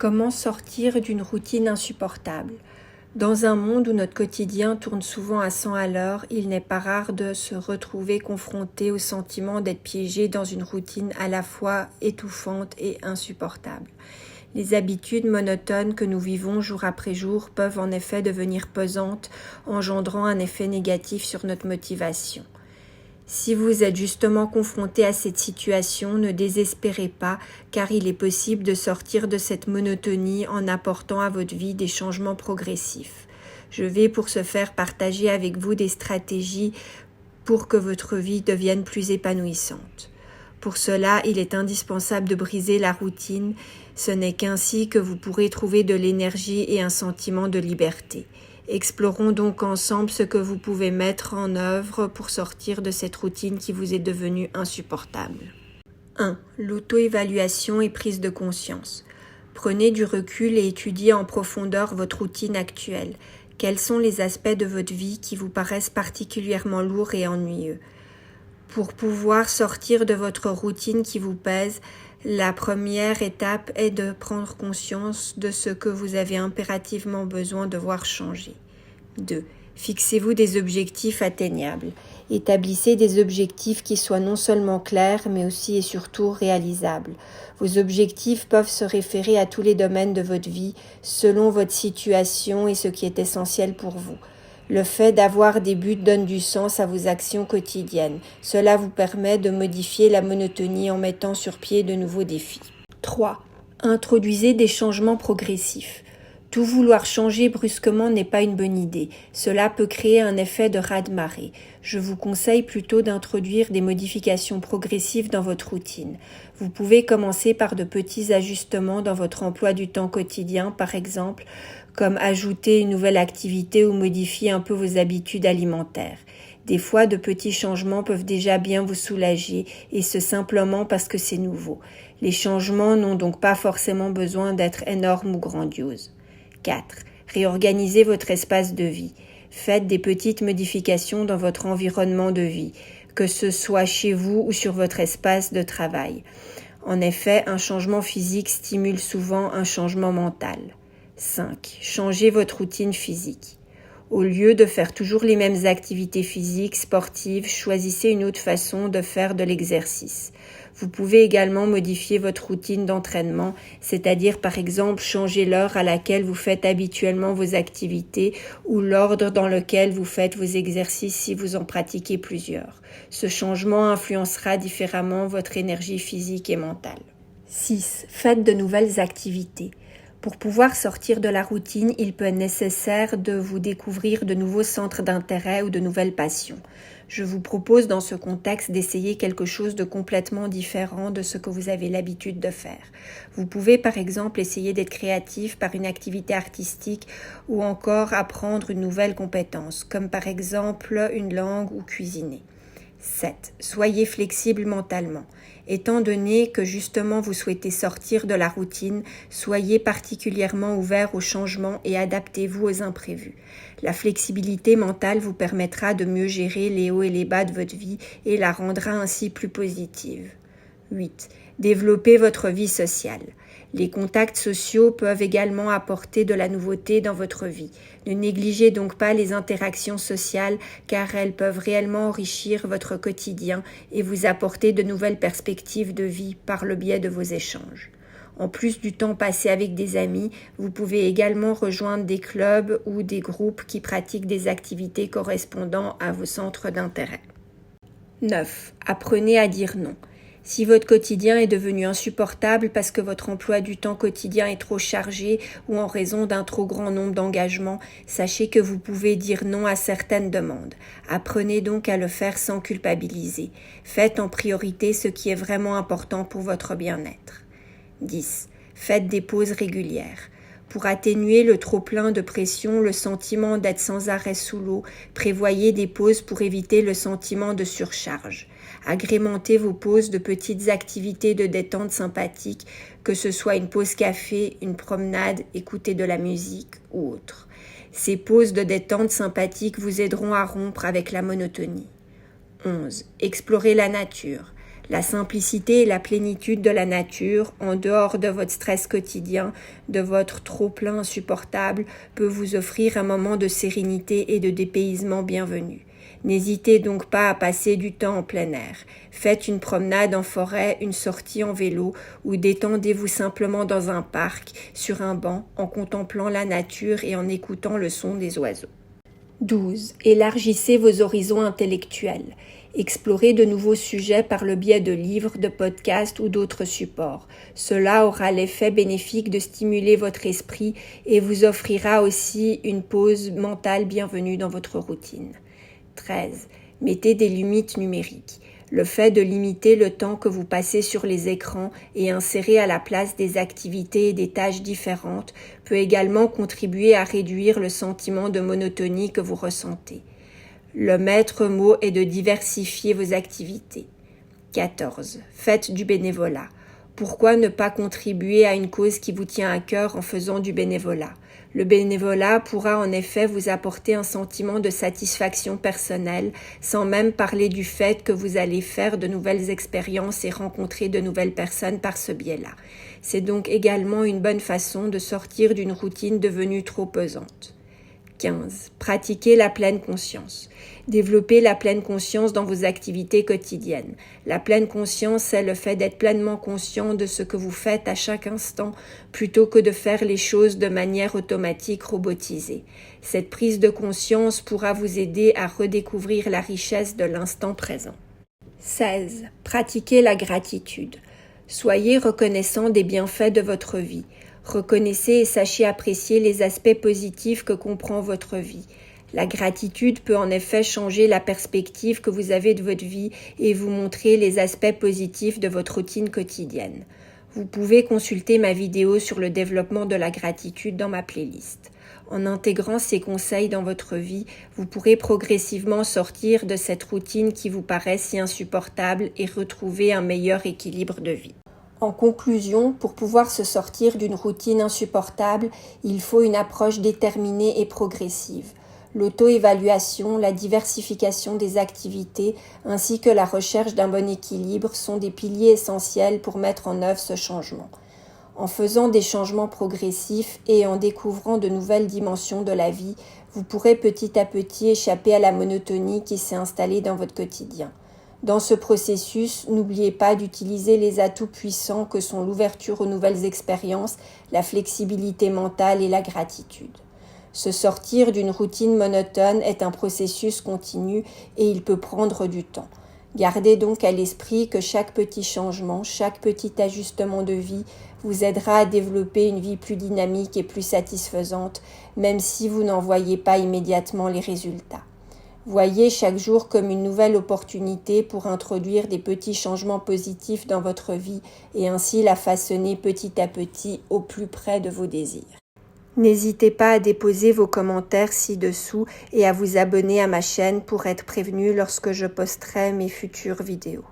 Comment sortir d'une routine insupportable? Dans un monde où notre quotidien tourne souvent à 100 à l'heure, il n'est pas rare de se retrouver confronté au sentiment d'être piégé dans une routine à la fois étouffante et insupportable. Les habitudes monotones que nous vivons jour après jour peuvent en effet devenir pesantes, engendrant un effet négatif sur notre motivation. Si vous êtes justement confronté à cette situation, ne désespérez pas, car il est possible de sortir de cette monotonie en apportant à votre vie des changements progressifs. Je vais pour ce faire partager avec vous des stratégies pour que votre vie devienne plus épanouissante. Pour cela, il est indispensable de briser la routine. Ce n'est qu'ainsi que vous pourrez trouver de l'énergie et un sentiment de liberté. Explorons donc ensemble ce que vous pouvez mettre en œuvre pour sortir de cette routine qui vous est devenue insupportable. 1. L'auto-évaluation et prise de conscience. Prenez du recul et étudiez en profondeur votre routine actuelle. Quels sont les aspects de votre vie qui vous paraissent particulièrement lourds et ennuyeux? Pour pouvoir sortir de votre routine qui vous pèse, la première étape est de prendre conscience de ce que vous avez impérativement besoin de voir changer. 2. Fixez-vous des objectifs atteignables. Établissez des objectifs qui soient non seulement clairs, mais aussi et surtout réalisables. Vos objectifs peuvent se référer à tous les domaines de votre vie, selon votre situation et ce qui est essentiel pour vous. Le fait d'avoir des buts donne du sens à vos actions quotidiennes. Cela vous permet de modifier la monotonie en mettant sur pied de nouveaux défis. 3. Introduisez des changements progressifs. Tout vouloir changer brusquement n'est pas une bonne idée. Cela peut créer un effet de raz-de-marée. Je vous conseille plutôt d'introduire des modifications progressives dans votre routine. Vous pouvez commencer par de petits ajustements dans votre emploi du temps quotidien, par exemple, comme ajouter une nouvelle activité ou modifier un peu vos habitudes alimentaires. Des fois, de petits changements peuvent déjà bien vous soulager, et ce simplement parce que c'est nouveau. Les changements n'ont donc pas forcément besoin d'être énormes ou grandioses. 4. Réorganisez votre espace de vie. Faites des petites modifications dans votre environnement de vie, que ce soit chez vous ou sur votre espace de travail. En effet, un changement physique stimule souvent un changement mental. 5. Changez votre routine physique. Au lieu de faire toujours les mêmes activités physiques, sportives, choisissez une autre façon de faire de l'exercice. Vous pouvez également modifier votre routine d'entraînement, c'est-à-dire par exemple changer l'heure à laquelle vous faites habituellement vos activités ou l'ordre dans lequel vous faites vos exercices si vous en pratiquez plusieurs. Ce changement influencera différemment votre énergie physique et mentale. 6. Faites de nouvelles activités. Pour pouvoir sortir de la routine, il peut être nécessaire de vous découvrir de nouveaux centres d'intérêt ou de nouvelles passions. Je vous propose dans ce contexte d'essayer quelque chose de complètement différent de ce que vous avez l'habitude de faire. Vous pouvez par exemple essayer d'être créatif par une activité artistique ou encore apprendre une nouvelle compétence, comme par exemple une langue ou cuisiner. 7. Soyez flexible mentalement. Étant donné que justement vous souhaitez sortir de la routine, soyez particulièrement ouvert aux changements et adaptez-vous aux imprévus. La flexibilité mentale vous permettra de mieux gérer les hauts et les bas de votre vie et la rendra ainsi plus positive. 8. Développez votre vie sociale. Les contacts sociaux peuvent également apporter de la nouveauté dans votre vie. Ne négligez donc pas les interactions sociales car elles peuvent réellement enrichir votre quotidien et vous apporter de nouvelles perspectives de vie par le biais de vos échanges. En plus du temps passé avec des amis, vous pouvez également rejoindre des clubs ou des groupes qui pratiquent des activités correspondant à vos centres d'intérêt. 9. Apprenez à dire non. Si votre quotidien est devenu insupportable parce que votre emploi du temps quotidien est trop chargé ou en raison d'un trop grand nombre d'engagements, sachez que vous pouvez dire non à certaines demandes. Apprenez donc à le faire sans culpabiliser. Faites en priorité ce qui est vraiment important pour votre bien-être. 10. Faites des pauses régulières. Pour atténuer le trop-plein de pression, le sentiment d'être sans arrêt sous l'eau, prévoyez des pauses pour éviter le sentiment de surcharge. Agrémentez vos pauses de petites activités de détente sympathiques, que ce soit une pause café, une promenade, écouter de la musique ou autre. Ces pauses de détente sympathiques vous aideront à rompre avec la monotonie. 11. Explorez la nature. La simplicité et la plénitude de la nature, en dehors de votre stress quotidien, de votre trop-plein insupportable, peut vous offrir un moment de sérénité et de dépaysement bienvenu. N'hésitez donc pas à passer du temps en plein air. Faites une promenade en forêt, une sortie en vélo ou détendez-vous simplement dans un parc, sur un banc, en contemplant la nature et en écoutant le son des oiseaux. 12. Élargissez vos horizons intellectuels. Explorez de nouveaux sujets par le biais de livres, de podcasts ou d'autres supports. Cela aura l'effet bénéfique de stimuler votre esprit et vous offrira aussi une pause mentale bienvenue dans votre routine. 13. Mettez des limites numériques. Le fait de limiter le temps que vous passez sur les écrans et insérer à la place des activités et des tâches différentes peut également contribuer à réduire le sentiment de monotonie que vous ressentez. Le maître mot est de diversifier vos activités. 14. Faites du bénévolat. Pourquoi ne pas contribuer à une cause qui vous tient à cœur en faisant du bénévolat ? Le bénévolat pourra en effet vous apporter un sentiment de satisfaction personnelle, sans même parler du fait que vous allez faire de nouvelles expériences et rencontrer de nouvelles personnes par ce biais-là. C'est donc également une bonne façon de sortir d'une routine devenue trop pesante. 15. Pratiquez la pleine conscience. Développez la pleine conscience dans vos activités quotidiennes. La pleine conscience, c'est le fait d'être pleinement conscient de ce que vous faites à chaque instant, plutôt que de faire les choses de manière automatique, robotisée. Cette prise de conscience pourra vous aider à redécouvrir la richesse de l'instant présent. 16. Pratiquez la gratitude. Soyez reconnaissant des bienfaits de votre vie. Reconnaissez et sachez apprécier les aspects positifs que comprend votre vie. La gratitude peut en effet changer la perspective que vous avez de votre vie et vous montrer les aspects positifs de votre routine quotidienne. Vous pouvez consulter ma vidéo sur le développement de la gratitude dans ma playlist. En intégrant ces conseils dans votre vie, vous pourrez progressivement sortir de cette routine qui vous paraît si insupportable et retrouver un meilleur équilibre de vie. En conclusion, pour pouvoir se sortir d'une routine insupportable, il faut une approche déterminée et progressive. L'auto-évaluation, la diversification des activités ainsi que la recherche d'un bon équilibre sont des piliers essentiels pour mettre en œuvre ce changement. En faisant des changements progressifs et en découvrant de nouvelles dimensions de la vie, vous pourrez petit à petit échapper à la monotonie qui s'est installée dans votre quotidien. Dans ce processus, n'oubliez pas d'utiliser les atouts puissants que sont l'ouverture aux nouvelles expériences, la flexibilité mentale et la gratitude. Se sortir d'une routine monotone est un processus continu et il peut prendre du temps. Gardez donc à l'esprit que chaque petit changement, chaque petit ajustement de vie vous aidera à développer une vie plus dynamique et plus satisfaisante, même si vous n'en voyez pas immédiatement les résultats. Voyez chaque jour comme une nouvelle opportunité pour introduire des petits changements positifs dans votre vie et ainsi la façonner petit à petit au plus près de vos désirs. N'hésitez pas à déposer vos commentaires ci-dessous et à vous abonner à ma chaîne pour être prévenu lorsque je posterai mes futures vidéos.